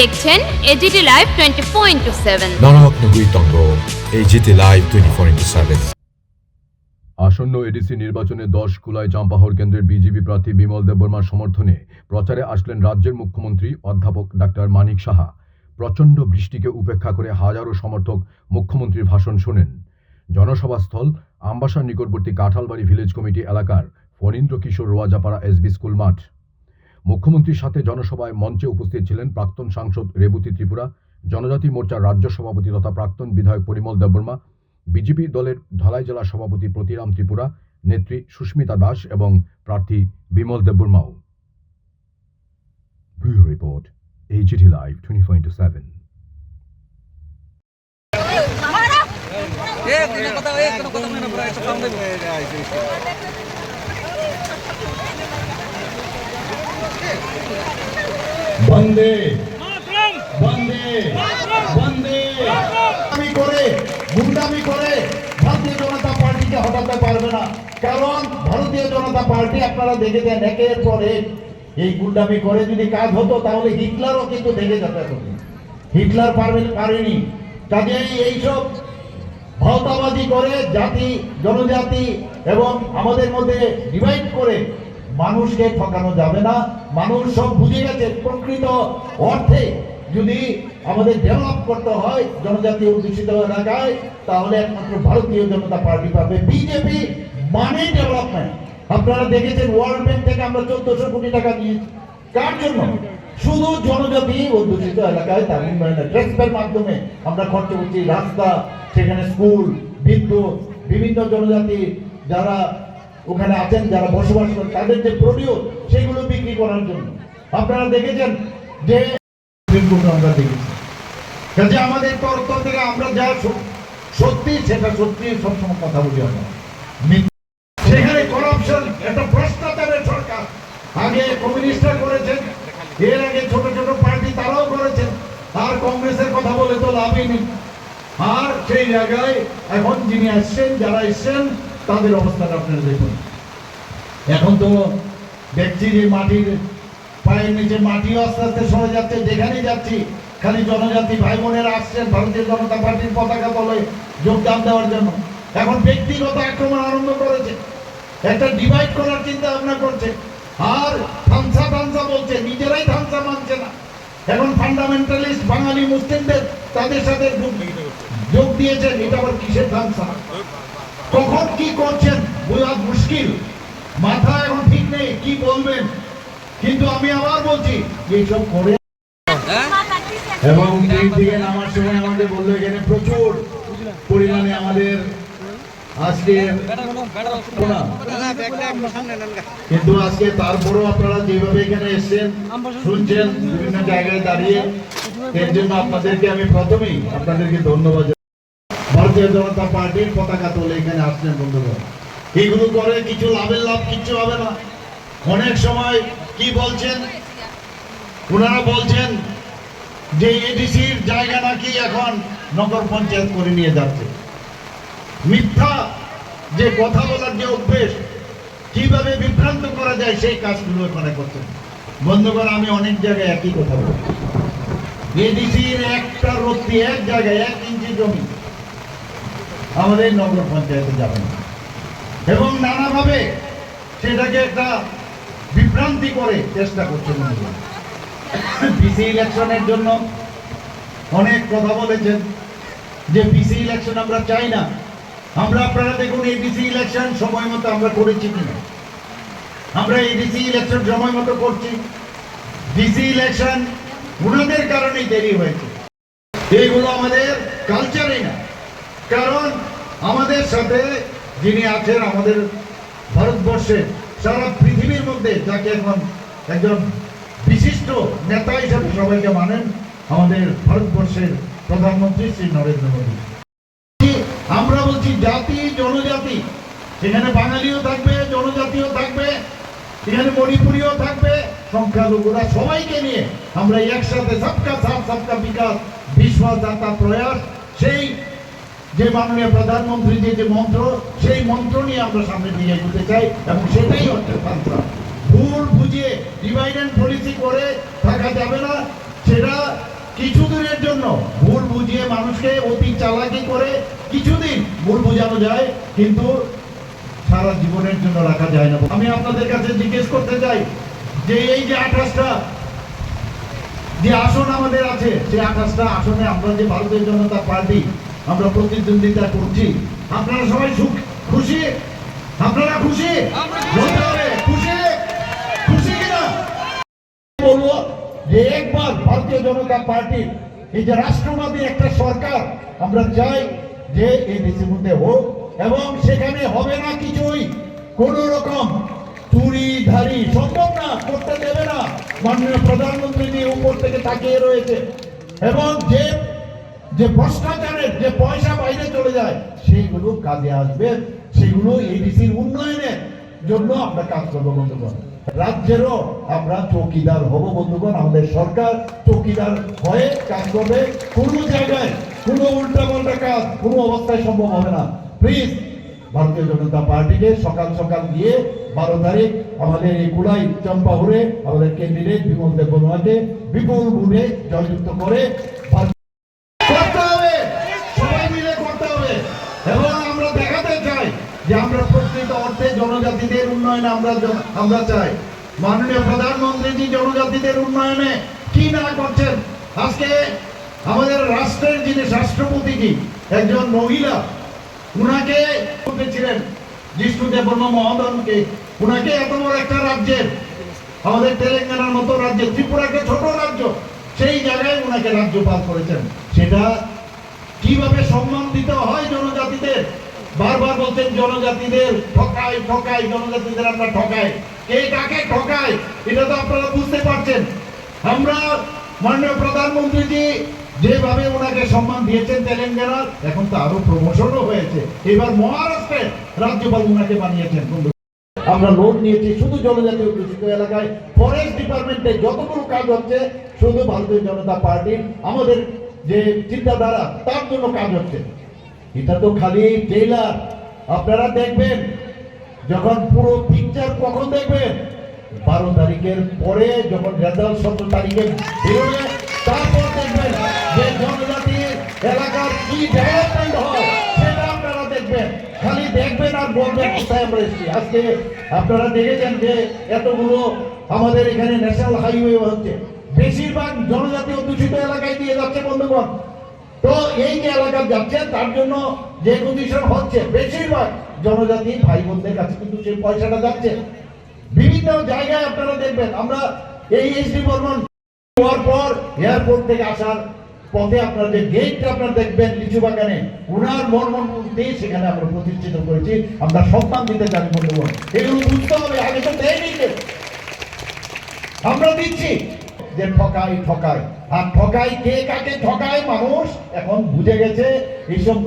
দেখছেন AGT live 24/7 99তম AGT live 24/7। আসন্ন ADC নির্বাচনে 10 কুলাই চাম্পাহর কেন্দ্রের বিজেপি প্রার্থী বিমল দেববর্মার সমর্থনে প্রচারে আসলেন রাজ্যের মুখ্যমন্ত্রী অধ্যাপক ডাক্তার মানিক সাহা। প্রচণ্ড বৃষ্টিকে উপেক্ষা করে হাজারো সমর্থক মুখ্যমন্ত্রীর ভাষণ শোনেন। জনসভাস্থল আমবাসার নিকটবর্তী কাঁঠালবাড়ি ভিলেজ কমিটি এলাকার ফণীন্দ্র কিশোর রোয়াজাপাড়া এসবি স্কুল মাঠ। মুখ্যমন্ত্রীর সাথে জনসভায় মঞ্চে উপস্থিত ছিলেন প্রাক্তন সাংসদ রেবতী ত্রিপুরা, জনজাতি মোর্চার রাজ্য সভাপতি তথা প্রাক্তন বিধায়ক পরিমল দেববর্মা, বিজেপি দলের ধলাই জেলা সভাপতি প্রতিরাম ত্রিপুরা, নেত্রী সুস্মিতা দাস এবং প্রার্থী বিমল দেববর্মাও। Bureau report, AGT live 24/7। বন্দে বন্দে বন্দে আমি করে গুন্ডামি করে ভারতীয় জনতা পার্টিকে হটাতে পারবে না, কারণ ভারতীয় জনতা পার্টি আপনারা দেখেছেন একের পর এক এই গুন্ডামি করে যদি কাজ হতো তাহলে হিটলারও কিন্তু দেখে যেতে হতো। হিটলার পারেনি। কাজেই এইসব ভাওতাবাজি করে জাতি জনজাতি এবং আমাদের মধ্যে ডিভাইড করে মানুষকে ঠকানো যাবে না। মানুষ সব বুঝে গেছে প্রকৃত অর্থে যদি আমাদের ডেভেলপ করতে হয় জনজাতি অধ্যুষিত এলাকায়, তাহলে একমাত্র ভারতীয় জনতা পার্টি পাবে। বিজেপি মানে ডেভেলপমেন্ট। আপনারা দেখেছেন ওয়ার্ল্ড ব্যাংক থেকে আমরা 1400 কোটি টাকা নিয়েছি। কার জন্য? শুধু জনজাতি অধ্যুষিত এলাকায় তার উন্নয়নের ট্যাক্সের মাধ্যমে আমরা খরচ করছি। রাস্তা, সেখানে স্কুল, বিদ্যুৎ, বিভিন্ন জনজাতি যারা ওখানে আছেন যারা বসবাস করেন তাদের যে প্রডিউস সেগুলো বিক্রি করার জন্য আপনারা দেখেছেন যে আমরা দেখেছি। কাজে আমাদের তরফ থেকে আমরা যা সত্যি সেটা সত্যি সবসময় কথা বলি। আমরা সেখানে করাপশন, একটা ভ্রষ্টাচারের সরকার আগে কমিউনিস্টরা করেছেন, এর আগে ছোট ছোট পার্টি তারাও করেছেন, আর কংগ্রেসের কথা বলে তো লাভই নেই। আর সেই জায়গায় এখন যিনি আসছেন, যারা এসছেন তাদের অবস্থাটা আপনারা দেখুন। এখন তো দেখছি যে মাটির পায়ের নিচে মাটিও আস্তে আস্তে সরে যাচ্ছে। যেখানে যাচ্ছি খালি জনজাতি ভাই বোনেরা আসছেন ভারতীয় জনতা পার্টির পতাকা তলে যোগদান দেওয়ার জন্য। এখন ব্যক্তিগত আক্রমণ আরম্ভ করেছে, একটা ডিভাইড করার চিন্তা ভাবনা করছে, আর থামসা বলছে, নিজেরাই থামসা মানছে না। এখন ফান্ডামেন্টালিস্ট বাঙালি মুসলিমদের তাদের সাথে যোগ দিয়েছেন। এটা আবার কিসের থামসা? কখন কি করছেন বোঝা মুশকিল, মাথা এখন ঠিক নেই কি বলবেন। কিন্তু আমি আবার বলছি এইসব করে এবং ট্রেন থেকে নামার সময় আমাদের বললো এখানে প্রচুর পরিমাণে আমাদের আজকে, কিন্তু আজকে তারপরেও আপনারা যেভাবে এখানে এসেছেন শুনছেন বিভিন্ন জায়গায় দাঁড়িয়ে, এর জন্য আপনাদেরকে আমি প্রথমেই আপনাদেরকে ধন্যবাদ। ভারতীয় জনতা পার্টির পতাকা তোলে এখানে আসছেন বন্ধুরা, এইগুলো করে কিছু লাভের লাভ কিচ্ছু হবে না। অনেক সময় কি বলছেন ওনারা, বলছেন যে এডিসির জায়গা নাকি এখন নগর পঞ্চায়েত করে নিয়ে যাচ্ছে। মিথ্যা যে কথা বলার যে অভ্যেস, কিভাবে বিভ্রান্ত করা যায় সেই কাজগুলো এখানে করছেন বন্ধুগণ। আমি অনেক জায়গায় একই কথা বলি, এডিসির একটা রত্তি এক জায়গায় 1 ইঞ্চি জমি আমাদের নগর পঞ্চায়েতে যাবে না, এবং নানাভাবে সেটাকে একটা বিভ্রান্তি করে চেষ্টা করছেন। বিসি ইলেকশনের জন্য অনেক কথা বলেছেন যে বিসি ইলেকশন আমরা চাই না। আমরা আপনারা দেখুন এডিসি ইলেকশন সময় মতো আমরা করেছি কিনা। আমরা এডিসি ইলেকশন সময় মতো করছি, ডিসি ইলেকশন ওনাদের কারণেই দেরি হয়েছে। এইগুলো আমাদের কালচারই না, কারণ আমাদের সাথে যিনি আছেন আমাদের ভারতবর্ষে সারা পৃথিবীর মধ্যে যাকে এখন একজন বিশিষ্ট নেতা হিসাবে সবাইকে মানেন, আমাদের ভারতবর্ষের প্রধানমন্ত্রী শ্রী নরেন্দ্র মোদী। আমরা বলছি জাতি জনজাতি, এখানে বাঙালিও থাকবে, জনজাতিও থাকবে, এখানে মণিপুরীও থাকবে, সংখ্যালঘুরা, সবাইকে নিয়ে আমরা একসাথে সবকা সাথ সবকা বিকাশ বিশ্বাস দাতা প্রয়াস, সেই যে মাননীয় প্রধানমন্ত্রী যে মন্ত্র, সেই মন্ত্র নিয়ে আমরা সামনে দিয়ে এগোতে চাই, এবং সেটাই হচ্ছে ভুল বুঝিয়ে ডিভাইড এন্ড পলিসি করে থাকা যাবে না। সেটা কিছু দিনের জন্য ভুল বুঝিয়ে মানুষকে অতি চালাকি করে কিছুদিন ভুল বোঝানো যায়, কিন্তু সারা জীবনের জন্য রাখা যায় না। আমি আপনাদের কাছে জিজ্ঞেস করতে চাই যে এই যে 28টা যে আসন আমাদের আছে, সেই 28টা আসনে আমরা যে ভারতীয় জনতা পার্টি আমরা প্রতিদ্বন্দ্বিতা করছি, আপনারা সবাই খুশি? আপনারা খুশি? বলতে হবে খুশি? খুশি কিনা? বলবো যে একবার ভারতীয় জনতা পার্টির এই যে রাষ্ট্রবাদী একটা সরকার আমরা চাই যে এই দেশের মধ্যে হোক, এবং সেখানে হবে না কিছুই কোন রকম চুরি ধারি সম্ভব না, করতে দেবে না। মাননীয় প্রধানমন্ত্রী যে উপর থেকে তাকিয়ে রয়েছে, এবং যে ভ্রষ্টাচারের যে পয়সা বাইরে চলে যায় সেইগুলো কাজে আসবে, সেগুলো এডিসির উন্নয়নের জন্য আমরা কাজ করবো বন্ধুগণ। রাজ্যেরও আমরা চৌকিদার হব বন্ধুগণ, আমাদের সরকার চৌকিদার হয়ে কাজ করবে। কোনো জায়গায় কোনো উল্টা পাল্টা কাজ কোনো অবস্থায় সম্ভব হবে না। প্লিজ ভারতীয় জনতা পার্টিকে সকাল সকাল গিয়ে 12 তারিখ আমাদের এই কুলাই চম্পাহুরে আমাদের ক্যান্ডিডেট বিমল দেববর্মাকে বিপুল ভোটে জয়যুক্ত করে করতে হবে, সবাই মিলে করতে হবে। এবং আমরা দেখাতে চাই যে আমরা প্রকৃত অর্থে জনজাতিদের উন্নয়নে আমরা চাই। মাননীয় প্রধানমন্ত্রী জনজাতিদের উন্নয়নে কি না করছেন। আজকে আমাদের রাষ্ট্রের যিনি রাষ্ট্রপতি কি একজন মহিলা, উনাকে ছিলেন জিষ্ণু দেববর্মা মহোদয়কে, উনাকে এত বড় একটা রাজ্যের, আমাদের তেলেঙ্গানার মতো রাজ্যে, ত্রিপুরাকে ছোট রাজ্য, সেই জায়গায় উনাকে রাজ্যপাল করেছেন। সেটা কিভাবে সম্মান দিতে হয় জনজাতিদের? বারবার বলছেন জনজাতিদের ঠকাই ঠকাই, জনজাতিদের আমরা ঠকাই। কে কাকে ঠকায় এটা তো আপনারা বুঝতে পারছেন। আমরা মাননীয় প্রধানমন্ত্রীজি যেভাবে ওনাকে সম্মান দিয়েছেন তেলেঙ্গানার, এখন তো আরো প্রমোশনও হয়েছে, এবার মহারাষ্ট্রের রাজ্যপাল ওনাকে বানিয়েছেন। আমরা লোন নিয়েছি শুধু জনজাতি অধ্যুষিত এলাকায় ফরেস্ট ডিপার্টমেন্টে যতগুলো কাজ হচ্ছে শুধু ভারতীয় জনতা পার্টির আমাদের যে চিন্তাধারা তার জন্য কাজ হচ্ছে। এটা তো খালি ট্রেলার। আপনারা দেখবেন যখন পুরো পিকচার কখন দেখবেন 12 তারিখের পরে, যখন রেজাল্ট 17 তারিখে বেরোবে, তারপর দেখবেন যে জনজাতির এলাকার কি ডেভেলপমেন্ট হয় সেটা আপনারা দেখবেন। খালি দেখবেন আর বলবেন কোথায় আমরা এসেছি। আজকে আপনারা দেখেছেন যে এতগুলো আমাদের এখানে ন্যাশনাল হাইওয়ে হচ্ছে, বেশিরভাগ জনজাতি অধ্যুষিত এলাকায় দিয়ে যাচ্ছে বন্ধুগণ। তো এই যে এলাকা যাচ্ছে তার জন্য যে কন্ডিশন হচ্ছে, বেশিরভাগ জনজাতি ভাই বোনদের কাছে কিন্তু সেই পয়সাটা যাচ্ছে বিভিন্ন জায়গায়। আপনারা দেখবেন আমরা এই এসডি বর্মন হওয়ার পর এয়ারপোর্ট থেকে আসার পথে আপনারা যে গেটটা আপনারা দেখবেন লিচু বাগানে, উনার মর্মমূর্তি সেখানে আমরা প্রতিষ্ঠিত করেছি। আমরা সম্মান দিতে চাই বন্ধুগণ, এগুলো বুঝতে হবে। আগে তো দেয়নি, আমরা দিচ্ছি যে ঠকাই ঠকাই, আর ঠকাই কে কাকে ঠকায় মানুষ এখন বুঝে গেছে। এইসব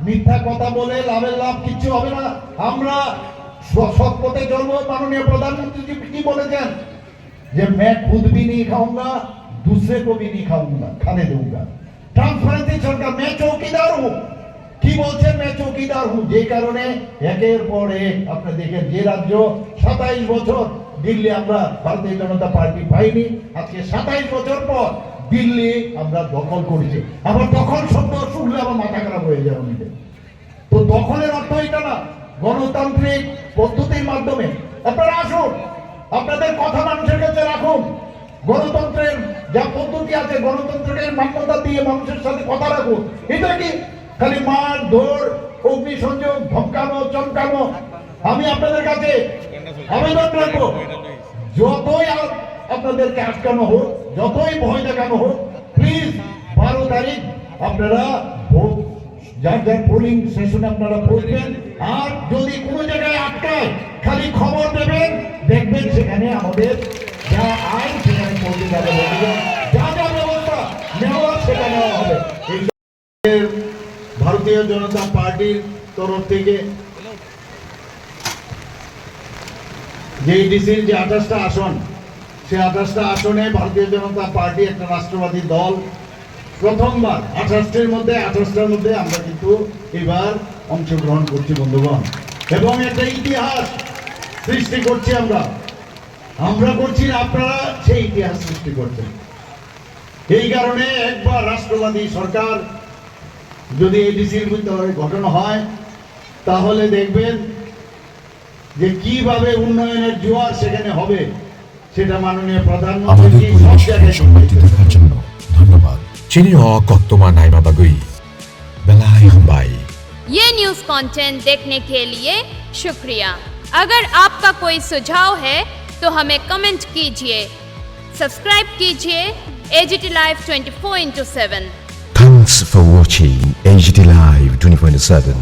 মিথ্যা কথা বলে লাভের লাভ কিচ্ছু হবে না। আমরা সৎ পথে চলবো। মাননীয় প্রধানমন্ত্রী কি বলেছেন যে मैं खुद भी नहीं खाऊंगा, दूसरे को भी नहीं खाऊंगा, खाने दूंगा। ট্রান্সপারেন্সি সরকার, मैं চৌকিদার हूं। কি বলছেন मैं চৌকিদার हूं, যে কারণে একের পর এক আপনি দেখেন যে রাজ্য 27 বছর দিল্লি আমরা ভারতীয় জনতা পার্টি পাইনি, আজকে 27 বছর পর দিল্লি আমরা দখল করেছি। আবার দখল শব্দ শুনলে আমার মাথা খারাপ হয়ে যায় অনেকে। তো দখলের অর্থ এটা না, গণতান্ত্রিক পদ্ধতির মাধ্যমে আপনারা আসুন, আপনাদের কথা মানুষের কাছে রাখুন। গণতন্ত্রের যা পদ্ধতি আছে, গণতন্ত্রের মান্যতা দিয়ে মানুষের সাথে কথা রাখুন। এটা কি খালি মার ধর, অগ্নিসংযোগ, ধমকানো, চমকানো? আমি আপনাদের কাছে আবেদন রাখবো, যতই আপনাদেরকে আটকানো হোক, যতই ভয় দেখানো হোক, প্লিজ 12 তারিখ আপনারা ভোট, যার যার পোলিং সেশনে আপনারা বসবেন। আর যদি কোনো জায়গায় আটকায় খালি খবর দেবেন, দেখবেন সেখানে আমাদের যা আইন সেখানে পৌঁছে যাবে, যা যা ব্যবস্থা নেওয়া সেটা নেওয়া হবে। ভারতীয় জনতা পার্টির তরফ থেকে যে ডিসির যে 28টা আসন, সেই 28টা আসনে ভারতীয় জনতা পার্টি একটা রাষ্ট্রবাদী দল প্রথমবার 28টার মধ্যে আমরা কিন্তু এবার অংশগ্রহণ করছি বন্ধুগণ, এবং একটা ইতিহাস সৃষ্টি করছি। আমরা করছি না, আপনারা সেই ইতিহাস সৃষ্টি করছেন। এই কারণে একবার রাষ্ট্রবাদী সরকার যদি এডিসির ভিতরে গঠন হয় তাহলে দেখবেন যে কিভাবে উন্নয়নের জোয়ার সেখানে হবে সেটা মাননীয় আমাদের প্রধানমন্ত্রী সব পরিবেশকে জায়গায় সম্মানিত দেখার জন্য ধন্যবাদ চিনিও কত্তমা নাইমা বাগুই বেলাই হাম্বাই ये न्यूज़ कंटेंट देखने के लिए शुक्रिया। अगर आपका कोई सुझाव है तो हमें कमेंट कीजिए, सब्सक्राइब कीजिए AGT Live 24/7। Thanks for watching AGT Live 24/7.